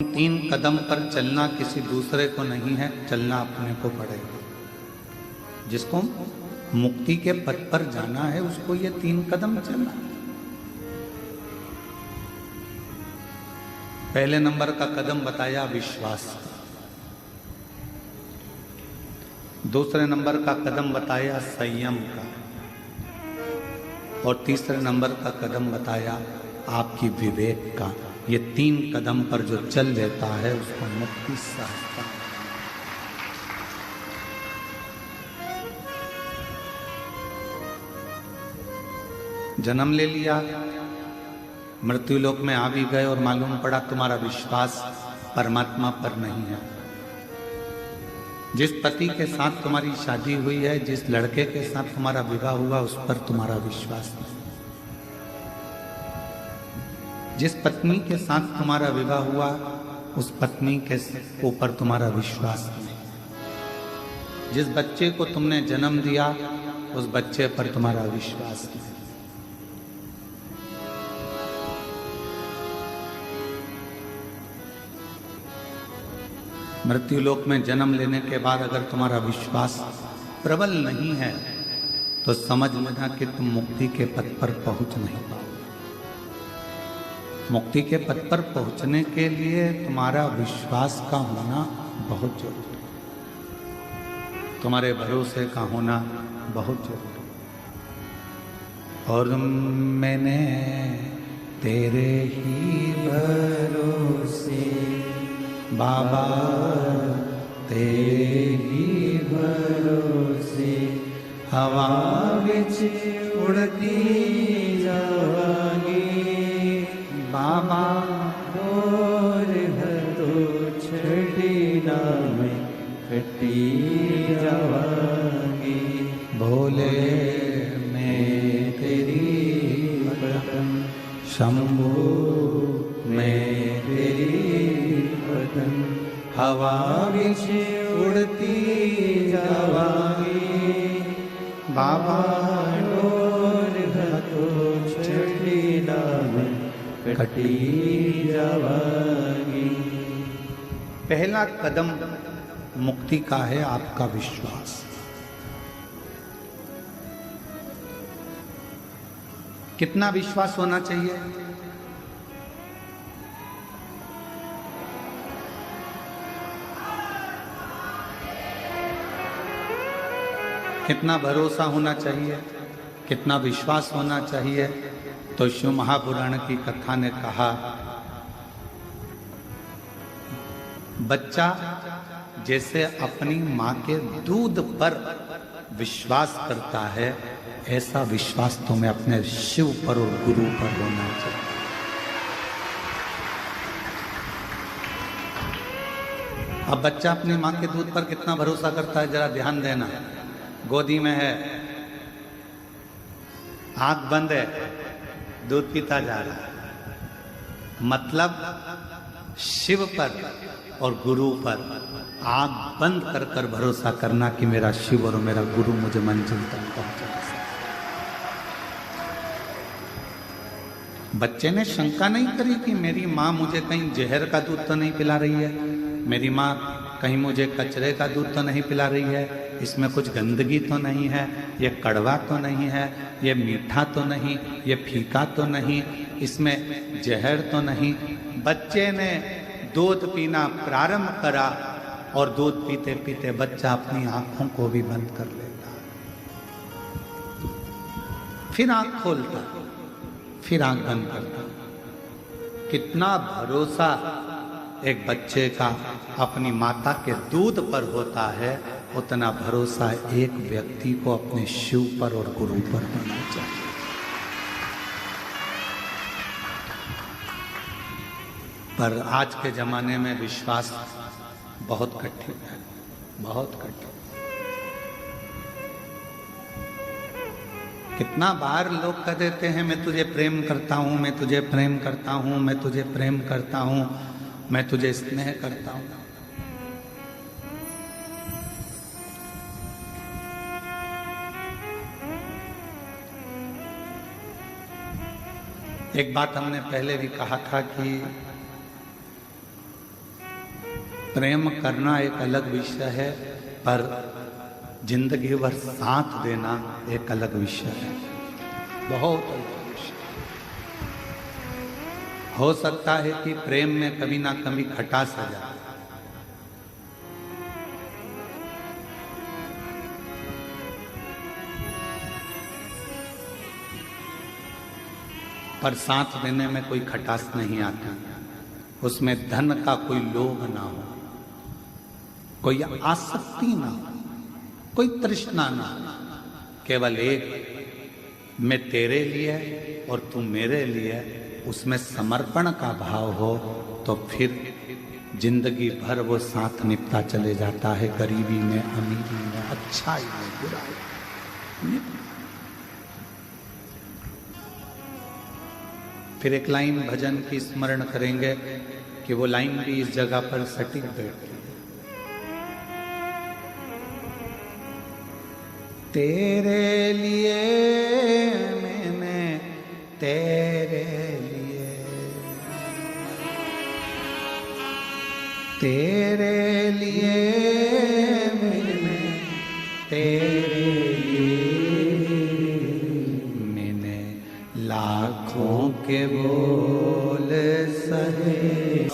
तीन कदम पर चलना किसी दूसरे को नहीं है, चलना अपने को पड़ेगा। जिसको मुक्ति के पथ पर जाना है उसको ये तीन कदम चलना। पहले नंबर का कदम बताया विश्वास, दूसरे नंबर का कदम बताया संयम का, और तीसरे नंबर का कदम बताया आपकी विवेक का। ये तीन कदम पर जो चल लेता है उसको मुक्ति सहजता है। जन्म ले लिया, मृत्यु लोक में आ भी गए और मालूम पड़ा तुम्हारा विश्वास परमात्मा पर नहीं है। जिस पति के साथ तुम्हारी शादी हुई है, जिस लड़के के साथ तुम्हारा विवाह हुआ, उस पर तुम्हारा विश्वास नहीं। जिस पत्नी के साथ तुम्हारा विवाह हुआ, उस पत्नी के ऊपर तुम्हारा विश्वास नहीं। जिस बच्चे को तुमने जन्म दिया, उस बच्चे पर तुम्हारा विश्वास नहीं। मृत्यु लोक में जन्म लेने के बाद अगर तुम्हारा विश्वास प्रबल नहीं है तो समझ लेना कि तुम मुक्ति के पथ पर पहुंच नहीं पाओ। मुक्ति के पथ पर पहुंचने के लिए तुम्हारा विश्वास का होना बहुत जरूरी है, तुम्हारे भरोसे का होना बहुत जरूरी है। और मैंने तेरे ही भरोसे बाबा, तेरे ही भरोसे हवा विच उड़ती जावांगी बाबा, बोर तो छड़ी ना में कटी जावांगी। भोले मैं तेरी बदन, शंभू मैं तेरी बदन, हवा विच उड़ती जावांगी बाबा, डोर तो छड़ी ना में कटी जावांगी। पहला कदम मुक्ति का है आपका विश्वास। कितना विश्वास होना चाहिए? कितना भरोसा होना चाहिए? कितना विश्वास होना चाहिए? तो शिव महापुराण की कथा ने कहा, बच्चा जैसे अपनी मां के दूध पर विश्वास करता है, ऐसा विश्वास तुम्हें अपने शिव पर और गुरु पर होना चाहिए। अब बच्चा अपनी मां के दूध पर कितना भरोसा करता है, जरा ध्यान देना। गोदी में है, आंख बंद है, दूध पीता जा रहा है। मतलब शिव पर और गुरु पर आंख बंद कर कर भरोसा करना कि मेरा शिव और मेरा गुरु मुझे मंजिल तक पहुंचा। बच्चे ने शंका नहीं करी कि मेरी माँ मुझे कहीं जहर का दूध तो नहीं पिला रही है, मेरी माँ कहीं मुझे कचरे का दूध तो नहीं पिला रही है, इसमें कुछ गंदगी तो नहीं है, ये कड़वा तो नहीं है, ये मीठा तो नहीं, ये फीका तो नहीं, इसमें जहर तो नहीं। बच्चे ने दूध पीना प्रारंभ करा और दूध पीते पीते बच्चा अपनी आंखों को भी बंद कर लेता, फिर आंख खोलता, फिर आंख बंद करता। कितना भरोसा एक बच्चे का अपनी माता के दूध पर होता है, उतना भरोसा एक व्यक्ति को अपने शिव पर और गुरु पर होना चाहिए। पर आज के जमाने में विश्वास बहुत कठिन है, बहुत कठिन। कितना बार लोग कह देते हैं मैं तुझे प्रेम करता हूं, मैं तुझे प्रेम करता हूं, मैं तुझे प्रेम करता हूं, मैं तुझे स्नेह करता हूं। एक बात हमने पहले भी कहा था कि प्रेम करना एक अलग विषय है, पर जिंदगी भर साथ देना एक अलग विषय है, बहुत अलग विषय। हो सकता है कि प्रेम में कभी ना कभी खटास आ जाए, पर साथ देने में कोई खटास नहीं आती, उसमें धन का कोई लोभ ना हो, कोई आसक्ति ना हो, कोई तृष्णा ना हो, केवल एक मैं तेरे लिए और तू मेरे लिए, उसमें समर्पण का भाव हो, तो फिर जिंदगी भर वो साथ निपटा चले जाता है, गरीबी में, अमीरी में, अच्छाई में, बुराई में। फिर एक लाइन भजन की स्मरण करेंगे कि वो लाइन भी इस जगह पर सटीक बैठती है। तेरे लिए मैंने, तेरे लिए, तेरे लिए मैंने, तेरे लाखों के बोल सहे।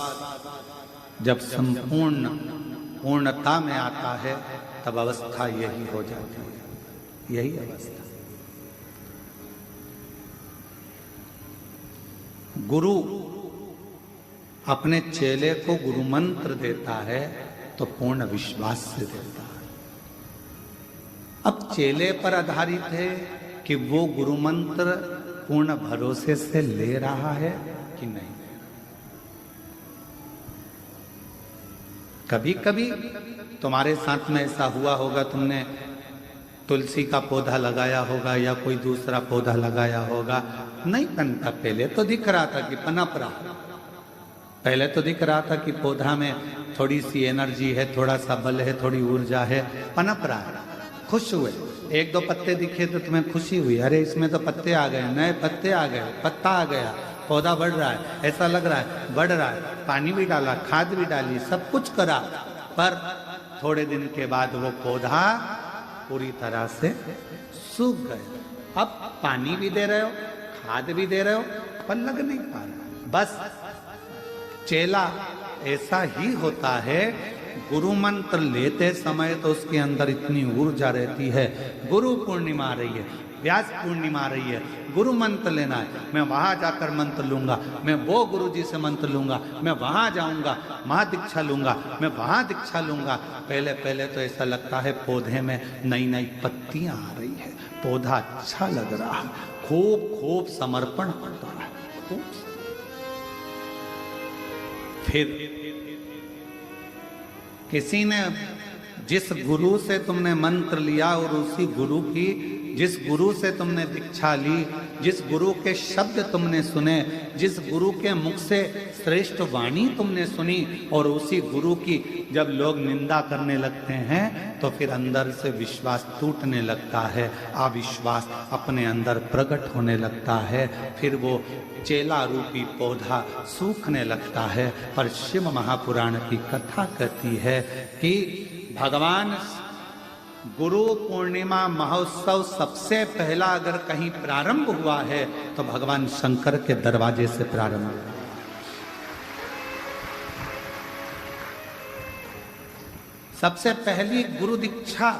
जब संपूर्ण पूर्णता में आता है तब अवस्था यही हो जाती है, यही अवस्था। गुरु अपने चेले को गुरु मंत्र देता है तो पूर्ण विश्वास से देता है। अब चेले पर आधारित है कि वो गुरु मंत्र पूर्ण भरोसे से ले रहा है कि नहीं। कभी कभी तुम्हारे साथ में ऐसा हुआ होगा, तुमने तुलसी का पौधा लगाया होगा या कोई दूसरा पौधा लगाया होगा, नहीं पनता, पहले तो दिख रहा था कि पनप रहा, पहले तो दिख रहा था कि पौधा में थोड़ी सी एनर्जी है, थोड़ा सा बल है, थोड़ी ऊर्जा है, पनप रहा है, खुश हुए, एक दो पत्ते दिखे तो तुम्हें खुशी हुई, अरे इसमें तो पत्ते आ गए, नए पत्ते आ गए, पत्ता आ गया, पौधा बढ़ रहा है, ऐसा लग रहा है बढ़ रहा है, पानी भी डाला, खाद भी डाली, सब कुछ करा, पर थोड़े दिन के बाद वो पौधा पूरी तरह से सूख गया। अब पानी भी दे रहे हो, खाद भी दे रहे हो, पर लग नहीं पा रहा। बस चेला ऐसा ही होता है, गुरु मंत्र लेते समय तो उसके अंदर इतनी ऊर्जा रहती है, गुरु पूर्णिमा आ रही है, व्यास पूर्णिमा आ रही है, गुरु मंत्र लेना है, मैं वहां जाकर मंत्र लूंगा, मैं वो गुरु जी से मंत्र लूंगा, मैं वहां जाऊंगा, वहां दीक्षा लूंगा, मैं वहां दीक्षा लूंगा। पहले पहले तो ऐसा लगता है पौधे में नई नई पत्तियां आ रही है, पौधा अच्छा लग रहा है, खूब खूब समर्पण करता है, खूब। फिर किसी ने, जिस गुरु से तुमने मंत्र लिया और उसी गुरु की, जिस गुरु से तुमने दीक्षा ली, जिस गुरु के शब्द तुमने सुने, जिस गुरु के मुख से श्रेष्ठ वाणी तुमने सुनी, और उसी गुरु की जब लोग निंदा करने लगते हैं तो फिर अंदर से विश्वास टूटने लगता है, अविश्वास अपने अंदर प्रकट होने लगता है, फिर वो चेला रूपी पौधा सूखने लगता है। पर शिव महापुराण की कथा कहती है कि भगवान गुरु पूर्णिमा महोत्सव सबसे पहला अगर कहीं प्रारंभ हुआ है तो भगवान शंकर के दरवाजे से प्रारंभ हुआ। सबसे पहली गुरु दीक्षा